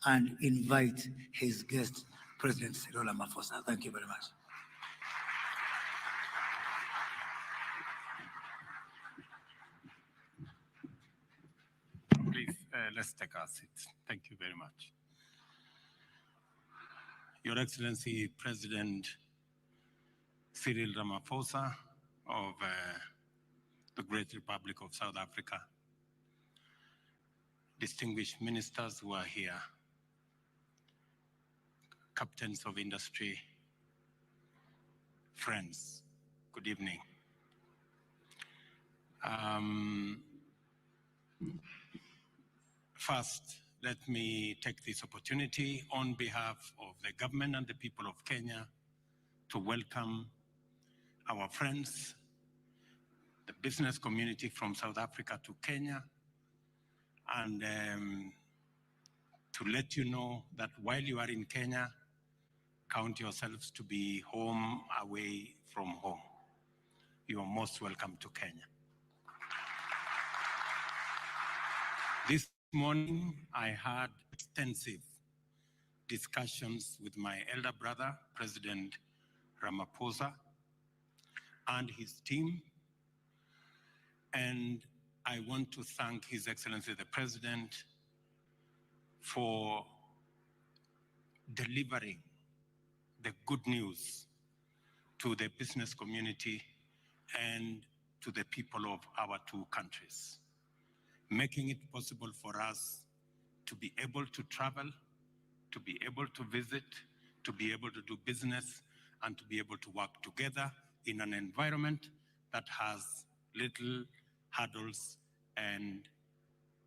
and invite his guest, President Cyril Ramaphosa. Thank you very much. Please, let's take our seats. Thank you very much. Your Excellency, President Cyril Ramaphosa of the Great Republic of South Africa, distinguished ministers who are here, captains of industry, friends, good evening. First, let me take this opportunity on behalf of the government and the people of Kenya to welcome our friends, the business community from South Africa to Kenya, and to let you know that while you are in Kenya, count yourselves to be home away from home. You are most welcome to Kenya. This morning, I had extensive discussions with my elder brother, President Ramaphosa, and his team. And I want to thank His Excellency the President for delivering the good news to the business community and to the people of our two countries, making it possible for us to be able to travel, to be able to visit, to be able to do business, and to be able to work together in an environment that has little hurdles and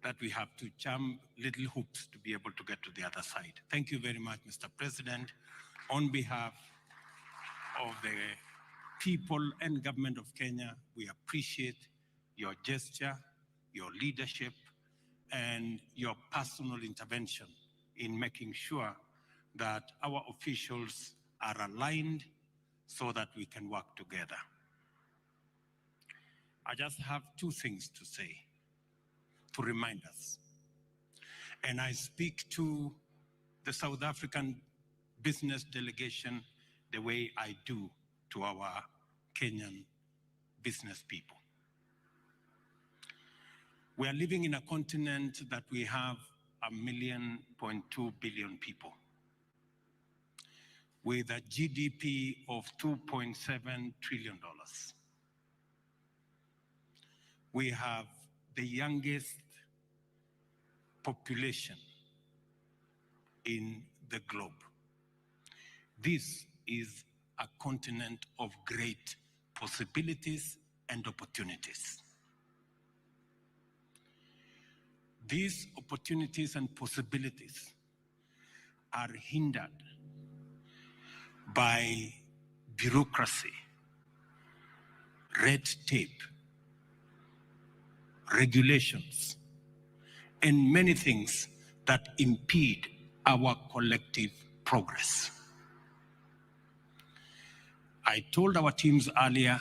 that we have to jump little hoops to be able to get to the other side. Thank you very much, Mr. President. On behalf of the people and government of Kenya, we appreciate your gesture, your leadership, and your personal intervention in making sure that our officials are aligned so that we can work together. I just have two things to say, to remind us. And I speak to the South African business delegation the way I do to our Kenyan business people. We are living in a continent that we have 1.2 billion people with a GDP of $2.7 trillion. We have the youngest population in the globe. This is a continent of great possibilities and opportunities. These opportunities and possibilities are hindered by bureaucracy, red tape, regulations, and many things that impede our collective progress. I told our teams earlier,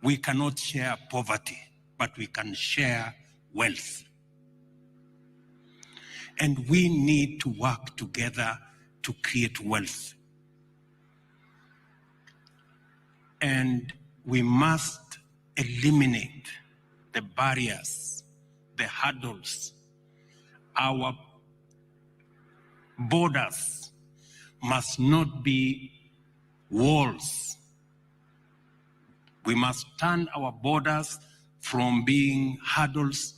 we cannot share poverty, but we can share wealth. And we need to work together to create wealth. And we must eliminate the barriers, the hurdles. Our borders must not be walls. We must turn our borders from being hurdles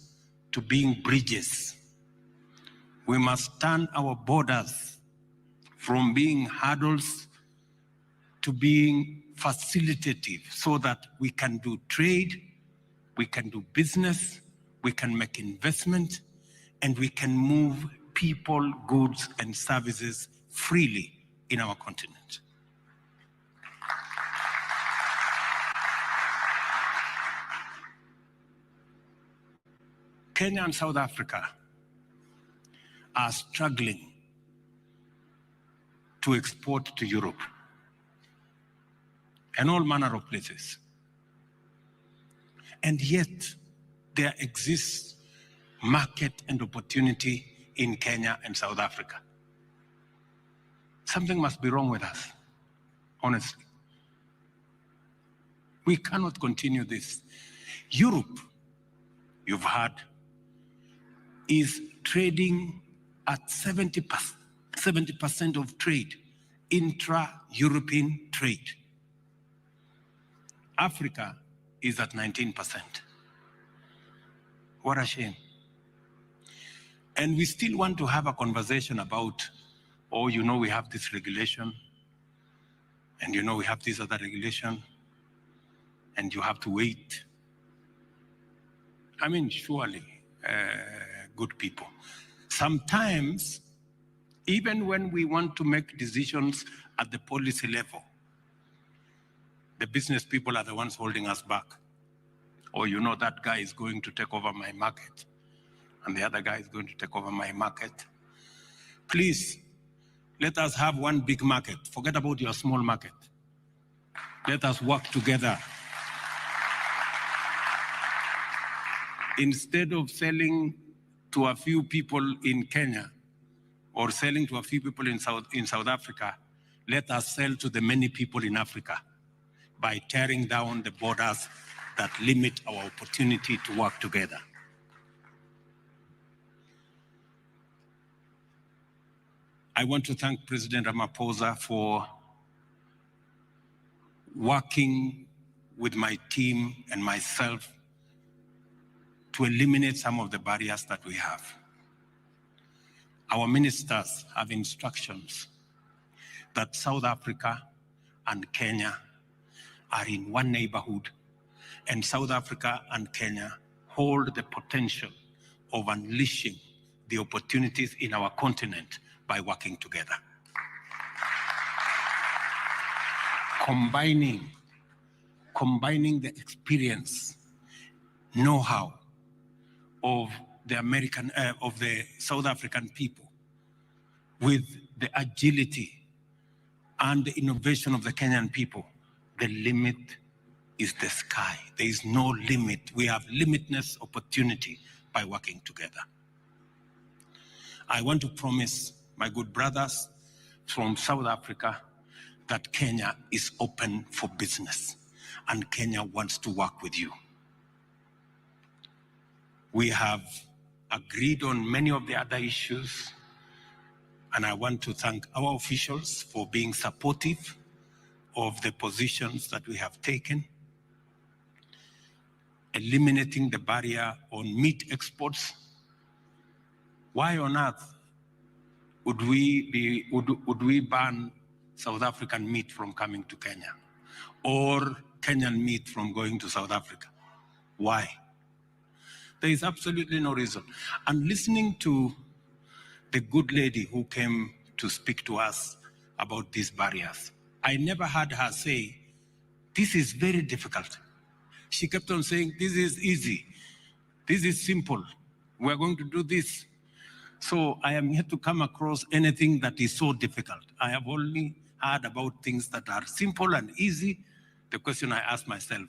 to being bridges. We must turn our borders from being hurdles to being facilitative so that we can do trade, we can do business, we can make investment, and we can move people, goods, and services freely in our continent. Kenya and South Africa are struggling to export to Europe and all manner of places. And yet there exists market and opportunity in Kenya and South Africa. Something must be wrong with us, honestly. We cannot continue this. Europe, you've heard, is trading at 70% of trade, intra-European trade. Africa is at 19%. What a shame. And we still want to have a conversation about, oh, you know, we have this regulation, and you know, we have this other regulation, and you have to wait. I mean, surely, good people. Sometimes, even when we want to make decisions at the policy level, the business people are the ones holding us back. Or, you know, that guy is going to take over my market, and the other guy is going to take over my market. Please, let us have one big market. Forget about your small market. Let us work together. Instead of selling to a few people in Kenya or selling to a few people in South Africa, let us sell to the many people in Africa by tearing down the borders that limit our opportunity to work together. I want to thank President Ramaphosa for working with my team and myself to eliminate some of the barriers that we have. Our ministers have instructions that South Africa and Kenya are in one neighborhood, and South Africa and Kenya hold the potential of unleashing the opportunities in our continent by working together. Combining the experience, know-how of the South African people with the agility and the innovation of the Kenyan people, the limit is the sky. There is no limit. We have limitless opportunity by working together. I want to promise my good brothers from South Africa that Kenya is open for business and Kenya wants to work with you. We have agreed on many of the other issues, and I want to thank our officials for being supportive of the positions that we have taken. Eliminating the barrier on meat exports. Why on earth would we ban South African meat from coming to Kenya or Kenyan meat from going to South Africa? Why? There is absolutely no reason. And listening to the good lady who came to speak to us about these barriers, I never heard her say, this is very difficult. She kept on saying, this is easy. This is simple. We're going to do this. So I am yet to come across anything that is so difficult. I have only heard about things that are simple and easy. The question I ask myself,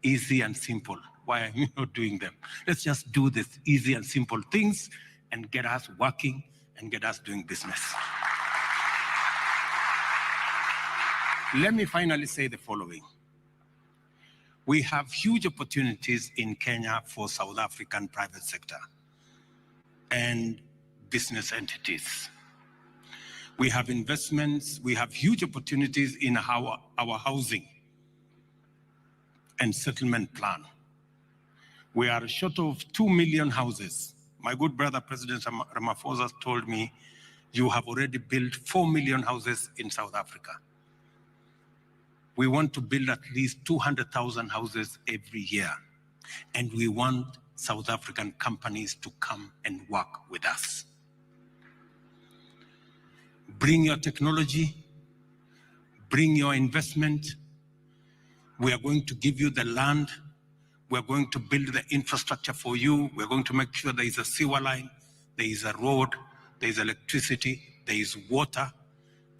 easy and simple, why are you not doing them? Let's just do this easy and simple things and get us working and get us doing business. Let me finally say the following. We have huge opportunities in Kenya for South African private sector and business entities. We have investments, we have huge opportunities in our housing and settlement plan. We are short of 2 million houses. My good brother, President Ramaphosa, told me, you have already built 4 million houses in South Africa. We want to build at least 200,000 houses every year. And we want South African companies to come and work with us. Bring your technology, bring your investment. We are going to give you the land. We're going to build the infrastructure for you. We're going to make sure there is a sewer line, there is a road, there is electricity, there is water.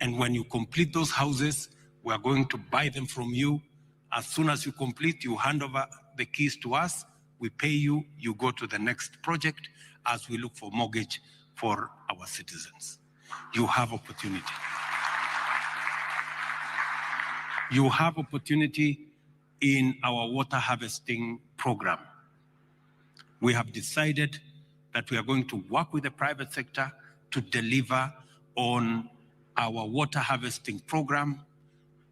And when you complete those houses, we are going to buy them from you. As soon as you complete, you hand over the keys to us, we pay you, you go to the next project as we look for mortgage for our citizens. You have opportunity. You have opportunity in our water harvesting program. We have decided that we are going to work with the private sector to deliver on our water harvesting program.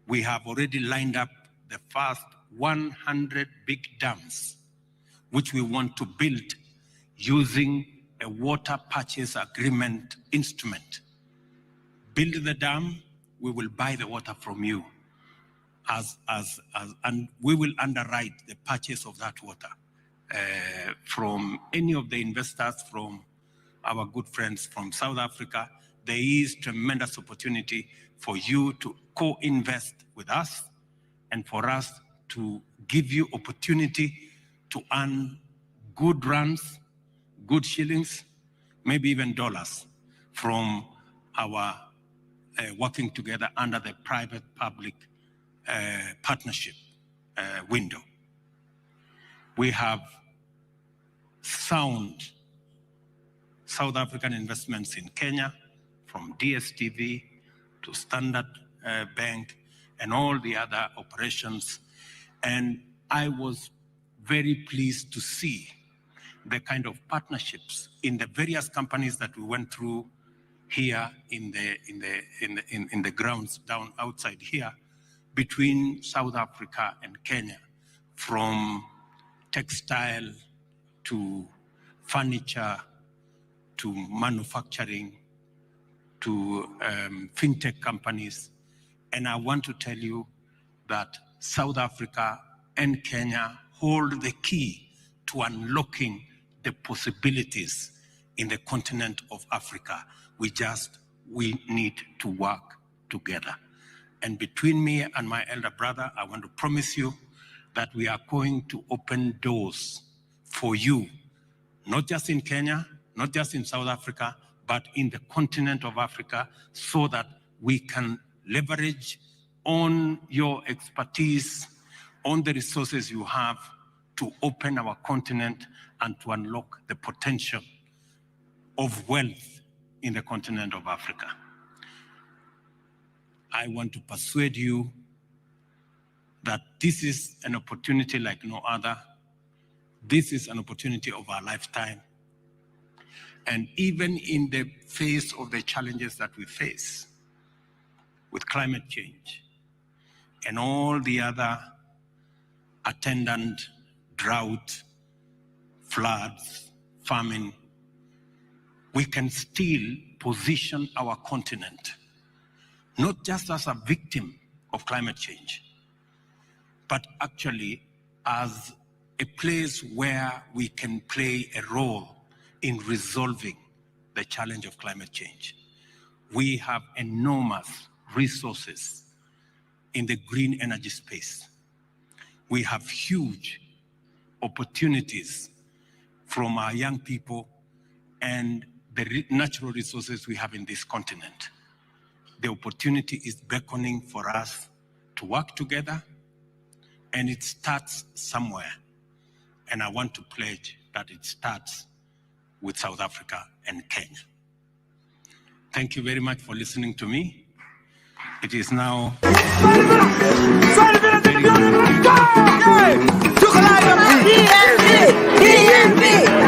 We have already lined up the first 100 big dams, which we want to build using a water purchase agreement instrument. Build the dam, we will buy the water from you, and we will underwrite the purchase of that water from any of the investors, from our good friends from South Africa. There is tremendous opportunity for you to co-invest with us and for us to give you opportunity to earn good runs, good shillings, maybe even dollars from our working together under the private-public partnership window. We have sound South African investments in Kenya, from DSTV to Standard Bank and all the other operations. And I was very pleased to see the kind of partnerships in the various companies that we went through here in the grounds down outside here between South Africa and Kenya, from textile to furniture to manufacturing to fintech companies. And I want to tell you that South Africa and Kenya hold the key to unlocking the possibilities in the continent of Africa. We need to work together. And between me and my elder brother, I want to promise you that we are going to open doors for you, not just in Kenya, not just in South Africa, but in the continent of Africa, so that we can leverage on your expertise, on the resources you have to open our continent and to unlock the potential of wealth in the continent of Africa. I want to persuade you that this is an opportunity like no other. This is an opportunity of our lifetime. And even in the face of the challenges that we face with climate change and all the other attendant drought, floods, famine, we can still position our continent not just as a victim of climate change, but actually as a place where we can play a role in resolving the challenge of climate change. We have enormous resources in the green energy space. We have huge opportunities from our young people and the natural resources we have in this continent. The opportunity is beckoning for us to work together, and it starts somewhere. And I want to pledge that it starts with South Africa and Kenya. Thank you very much for listening to me. It is now... DMV!